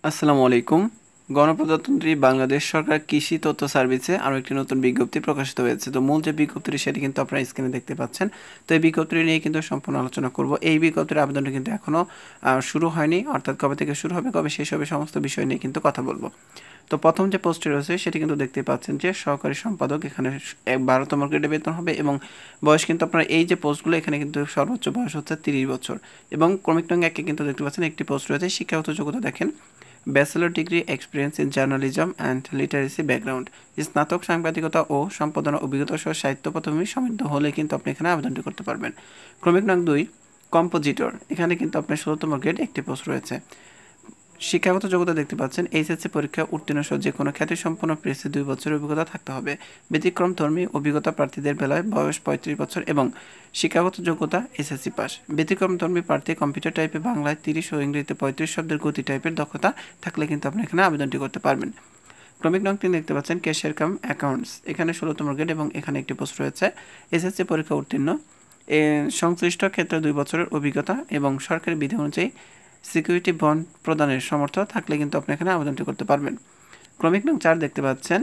আসসালামু আলাইকুম। গণপ্রজাতন্ত্রী বাংলাদেশ সরকার কৃষি তথ্য সার্ভিসে আরও একটি নতুন বিজ্ঞপ্তি প্রকাশিত হয়েছে। তো মূল যে বিজ্ঞপ্তিটি সেটি কিন্তু আপনারা স্ক্রিনে দেখতে পাচ্ছেন। তো এই বিজ্ঞপ্তিটি নিয়ে কিন্তু সম্পূর্ণ আলোচনা করব। এই বিজ্ঞপ্তির আবেদনটি কিন্তু এখনও শুরু হয়নি, অর্থাৎ কবে থেকে শুরু হবে, কবে শেষ হবে, সমস্ত বিষয় নিয়ে কিন্তু কথা বলবো। তো প্রথম যে পোস্টটি রয়েছে সেটি কিন্তু দেখতে পাচ্ছেন যে সহকারী সম্পাদক, এখানে 12তম গ্রেডে বেতন হবে এবং বয়স কিন্তু আপনার এই যে পোস্টগুলো এখানে কিন্তু সর্বোচ্চ বয়স হচ্ছে 30 বছর এবং ক্রমিক নং 1-এ কিন্তু দেখতে পাচ্ছেন একটি পোস্ট রয়েছে শিক্ষাগত যোগ্যতা দেখেন bachelor degree experience in journalism and literacy background, স্নাতক সাংবাদিকতা ও সম্পাদনা অভিজ্ঞতা সহ সাহিত্য পটভূমি সমৃদ্ধ হলে কিন্তু আপনি এখানে আবেদনটি করতে পারবেন। ক্রমিক নং 2 কম্পোজিটর, এখানে কিন্তু আপনার 16তম গ্রেড একটি পোস্ট রয়েছে। শিক্ষাগত যোগ্যতা দেখতে পাচ্ছেন এইচএসসি পরীক্ষা উত্তীর্ণ সহ যে কোনো খ্যাতিসম্পন্ন প্রেসে 2 বছরের অভিজ্ঞতা থাকতে হবে। ব্যতিক্রমধর্মী অভিজ্ঞতা প্রার্থীদের বেলায় বয়স 35 বছর এবং শিক্ষাগত যোগ্যতা এসএসসি পাস। ব্যতিক্রমধর্মী প্রার্থী কম্পিউটার টাইপে বাংলায় 30 ও ইংরেজিতে 35 শব্দের গতি টাইপের দক্ষতা থাকলে কিন্তু আপনি এখানে আবেদনটি করতে পারবেন। ক্রমিক নং 3 দেখতে পাচ্ছেন ক্যাশিয়ার কাম অ্যাকাউন্টস, এখানে 16তম গ্রেড এবং এখানে একটি পোস্ট রয়েছে। এসএসসি পরীক্ষা উত্তীর্ণ, সংশ্লিষ্ট ক্ষেত্রে 2 বছরের অভিজ্ঞতা এবং সরকারি বিধি অনুযায়ী সিকিউরিটি বন্ড প্রদানের সমর্থ থাকলে কিন্তু আপনি এখানে আবেদনটি করতে পারবেন। ক্রমিক নং 4 দেখতে পাচ্ছেন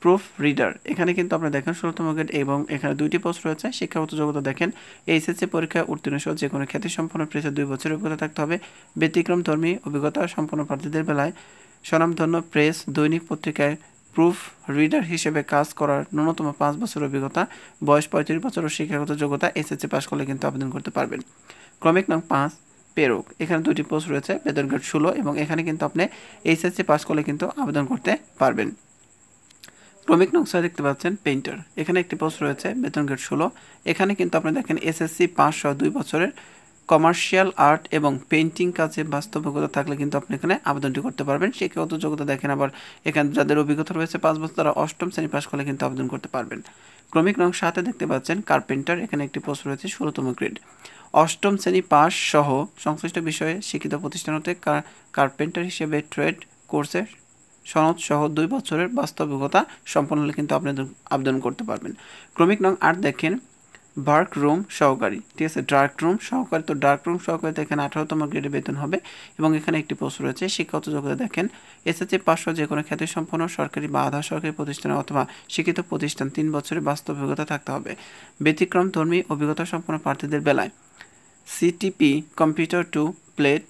প্রুফ রিডার, এখানে কিন্তু আপনি দেখেন 16তম গ্রেড এবং এখানে 2টি পোস্ট রয়েছে। শিক্ষাগত যোগ্যতা দেখেন এইচএসসি পরীক্ষায় উত্তীর্ণ সহ যে কোনো খ্যাতিসম্পন্ন প্রেসে 2 বছরের অভিজ্ঞতা থাকতে হবে। ব্যতিক্রমধর্মী অভিজ্ঞতা সম্পন্ন প্রার্থীদের বেলায় স্বনামধন্য প্রেস দৈনিক পত্রিকায় প্রুফ রিডার হিসেবে কাজ করার ন্যূনতম 5 বছরের অভিজ্ঞতা, বয়স 35 বছর ও শিক্ষাগত যোগ্যতা এসএসসি পাস করলে কিন্তু আবেদন করতে পারবেন। ক্রমিক নং 5 পেরোক, এখানে 2টি পোস্ট রয়েছে, বেতন গ্রেড 16 এবং এখানে কিন্তু আপনি এইচএসসি পাস করলে কিন্তু আবেদন করতে পারবেন। ক্রমিক নং 6 দেখতে পাচ্ছেন পেইন্টার, এখানে একটি পোস্ট রয়েছে, বেতন গ্রেড 16, এখানে কিন্তু আপনি দেখেন এসএসসি পাস সহ 2 বছরের কমার্শিয়াল আর্ট এবং পেইন্টিং কাজে বাস্তব অভিজ্ঞতা থাকলে কিন্তু আপনি এখানে আবেদনটি করতে পারবেন। শিক্ষাগত যোগ্যতা দেখেন আবার এখানে যাদের অভিজ্ঞতা রয়েছে 5 বছর তারা 8ম শ্রেণী পাস করলে কিন্তু আবেদন করতে পারবেন। ক্রমিক নং 7 দেখতে পাচ্ছেন কার্পেন্টার, এখানে একটি পোস্ট রয়েছে 16তম গ্রেড, 8ম শ্রেণী পাস সহ সংশ্লিষ্ট বিষয়ে শিক্ষিত প্রতিষ্ঠান হতে কার্পেন্টার হিসেবে ট্রেড কোর্সে সনদ সহ 2 বছরের বাস্তব অভিজ্ঞতা সম্পন্ন হলে কিন্তু আপনি আবেদন করতে পারবেন। ক্রমিক নং 8 দেখেন ডার্ক রুম সহকারী, ঠিক আছে, ডার্ক রুম সহকারী। তো ডার্ক রুম সহকারীতে এখানে 18তম গ্রেডে বেতন হবে এবং এখানে একটি পোস্ট রয়েছে। শিক্ষাগত যোগ্যতা দেখেন এসএসসি পাস সহ যে কোনো খ্যাতিসম্পন্ন সরকারি বা আধা সরকারি প্রতিষ্ঠানে অথবা শিক্ষিত প্রতিষ্ঠান 3 বছরের বাস্তব অভিজ্ঞতা থাকতে হবে। ব্যতিক্রমধর্মী অভিজ্ঞতা সম্পন্ন প্রার্থীদের বেলায় সিটিপি কম্পিউটার টু প্লেট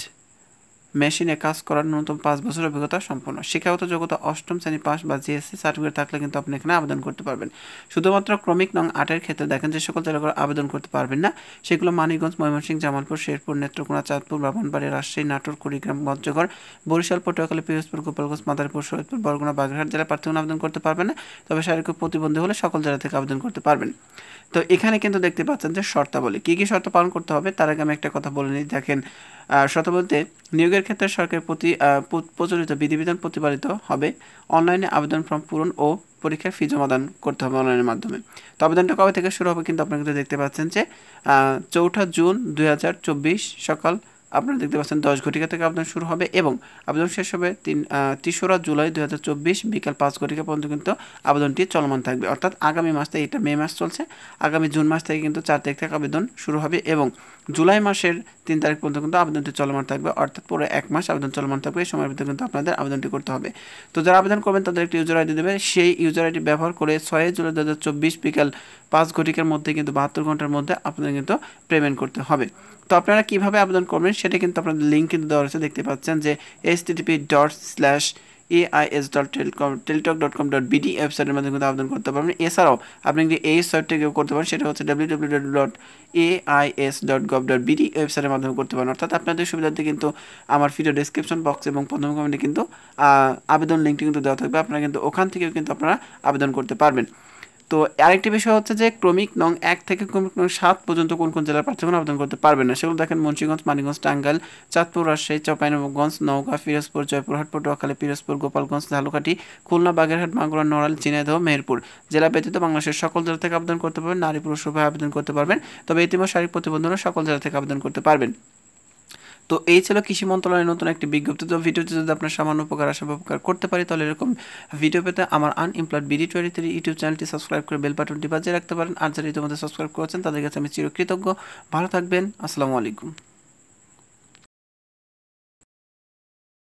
মেশিনে কাজ করার ন্যূনতম 5 বছরের অভিজ্ঞতা সম্পন্ন। শিক্ষাগত যোগ্যতা 8ম শ্রেণী পাস বা জিএসসি সার্টিফিকেট থাকলে কিন্তু আপনি এখানে আবেদন করতে পারবেন। শুধুমাত্র ক্রমিক নং 8-এর ক্ষেত্রে দেখেন যে সকল জেলাগুলো আবেদন করতে পারবেন না, সেগুলো মানিকগঞ্জ, ময়মনসিংহ, জামালপুর, শেরপুর, নেত্রকোনা, চাঁদপুর, ব্রাহ্মণবাড়িয়া, রাজশাহী, নাটোর, কুড়িগ্রাম, পঞ্চগড়, বরিশাল, পটুয়াখালী, পিরোজপুর, গোপালগঞ্জ, মাদারীপুর, শরীয়তপুর, বরগুনা, বাগেরহাট জেলার প্রার্থীগণ আবেদন করতে পারবেন না, তবে শারীরিক প্রতিবন্ধী হলে সকল জেলা থেকে আবেদন করতে পারবেন। তো এখানে কিন্তু দেখতে পাচ্ছেন যে শর্তাবলী কী কী শর্ত পালন করতে হবে। তার আগে আমি একটা কথা বলে নিই, দেখেন শর্ত বলতে নিয়োগের ক্ষেত্রে সরকারের প্রতি প্রচলিত বিধিবিধান প্রতিপালিত হবে। অনলাইনে আবেদন ফর্ম পূরণ ও পরীক্ষার ফি জমা দান করতে হবে অনলাইনের মাধ্যমে। তো আবেদনটা কবে থেকে শুরু হবে কিন্তু আপনারা কিন্তু দেখতে পাচ্ছেন যে 4 জুন 2024 সকাল আপনারা দেখতে পাচ্ছেন 10 ঘটিকা থেকে আবেদন শুরু হবে এবং আবেদন শেষ হবে 3রা জুলাই 2024 বিকাল 5 ঘটিকা পর্যন্ত কিন্তু আবেদনটি চলমান থাকবে। অর্থাৎ আগামী মাস থেকে, এটা মে মাস চলছে, আগামী জুন মাস থেকে কিন্তু 4 তারিখ থেকে আবেদন শুরু হবে এবং জুলাই মাসের 3 তারিখ পর্যন্ত কিন্তু আবেদনটি চলমান থাকবে। অর্থাৎ পুরো 1 মাস আবেদন চলমান থাকবে, এই সময়ের ভিতরে কিন্তু আপনাদের আবেদনটি করতে হবে। তো যারা আবেদন করবেন তাদের একটি ইউজার আইডি দেবে, সেই ইউজার আইডি ব্যবহার করে 6 জুলাই 2024 বিকাল 5 ঘটিকার মধ্যে কিন্তু 72 ঘন্টার মধ্যে আপনাদের কিন্তু পেমেন্ট করতে হবে। তো আপনারা কীভাবে আবেদন করবেন সেটা কিন্তু আপনাদের লিঙ্ক কিন্তু দেওয়া রয়েছে, দেখতে পাচ্ছেন যে http://ais.teletalk.com.bd ওয়েবসাইটের মাধ্যমে কিন্তু আবেদন করতে পারবেন। এছাড়াও আপনি যদি এই ওয়েবসাইটটিকেও করতে পারেন, সেটা হচ্ছে www.ais.gov.bd ওয়েবসাইটের মাধ্যমে করতে পারেন। অর্থাৎ আপনাদের সুবিধার্থে কিন্তু আমার ভিডিও ডেসক্রিপশন বক্স এবং প্রথম কমেন্টে কিন্তু আবেদন লিঙ্কটি কিন্তু দেওয়া থাকবে, আপনারা কিন্তু ওখান থেকেও কিন্তু আপনারা আবেদন করতে পারবেন। তো আরেকটি বিষয় হচ্ছে যে ক্রমিক নং 1 থেকে ক্রমিক নং 7 পর্যন্ত কোন কোন জেলার প্রার্থীগণ আবেদন করতে পারবেন না সেগুলো দেখেন মুন্সিগঞ্জ, মানিকগঞ্জ, টাঙ্গাইল, চাঁদপুর, রাজশাহী, চাঁপাইনবাবগঞ্জ, নওগাঁ, পিরোজপুর, জয়পুরহাট, পটুয়াখালী, পিরোজপুর, গোপালগঞ্জ, ঝালকাঠি, খুলনা, বাগেরহাট, মাগুরা, নড়াইল, ঝিনাইদহ, মেহেরপুর জেলা ব্যতীত বাংলাদেশের সকল জেলা থেকে আবেদন করতে পারবেন। নারী পুরুষ উভয় আবেদন করতে পারবেন, তবে ইতিমধ্যে শারীরিক প্রতিবন্ধকরা সকল জেলা থেকে আবেদন করতে পারবেন। তো এই ছিল কৃষি মন্ত্রণালয়ের নতুন একটি বিজ্ঞপ্তি। তো ভিডিওটি যদি আপনার সামান্য উপকার আসা উপকার করতে পারি তাহলে এরকম ভিডিও পেতে আমার আনএমপ্লয়েড BD23 ইউটিউব চ্যানেলটি সাবস্ক্রাইব করে বেল বাটনটি বাজিয়ে রাখতে পারেন। আর যারা ইতিমধ্যে সাবস্ক্রাইব করেছেন তাদের কাছে আমি চিরকৃতজ্ঞ। ভালো থাকবেন। আসসালামু আলাইকুম।